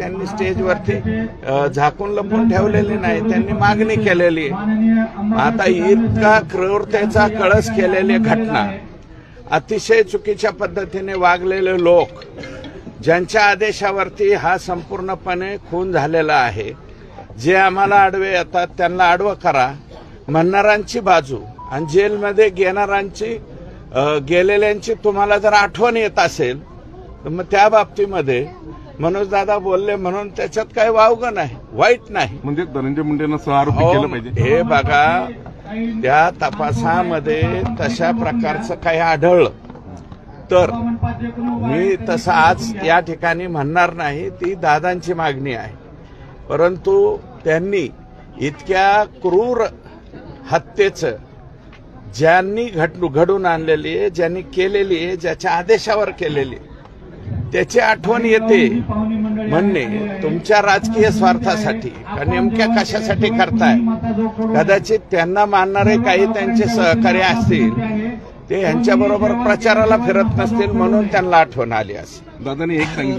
त्यांनी स्टेजवरती झाकून लपून ठेवलेली नाही, त्यांनी मागणी केलेली आहे. आता इतका क्रूरतेचा कळस केलेली घटना, अतिशय चुकीच्या पद्धतीने वागलेले लोक, ज्यांच्या आदेशावरती हा संपूर्णपणे खून झालेला आहे, जे आम्हाला आडवे येतात त्यांना आडवं करा, म्हणणाऱ्यांची बाजू आणि जेलमध्ये गेलेल्यांची तुम्हाला जर आठवण येत असेल तर मग त्या बाबतीमध्ये मनोजदादा बोलले म्हणून त्याच्यात काही वावगं नाही, वाईट नाही. म्हणजे धनंजय मुंडेंना सहआरोपी केलं पाहिजे. हे बघा, त्या तपासामध्ये तशा प्रकारचं काही आढळलं तर मी तसं आज या ठिकाणी म्हणणार नाही, ती दादांची मागणी आहे. परंतु त्यांनी इतक्या क्रूर हत्येचं ज्यांनी घडून आणलेली आहे, ज्यांनी केलेली आहे, ज्याच्या आदेशावर केलेली त्याची आठवण येते म्हणणे तुमच्या राजकीय स्वार्थासाठी का नेमक्या कशासाठी करताय. कदाचित त्यांना मानणारे काही त्यांचे सहकारी असतील, ते यांच्याबरोबर प्रचाराला फिरत नसतील म्हणून त्यांना आठवण आली असेल. दादांनी एक सांगितलं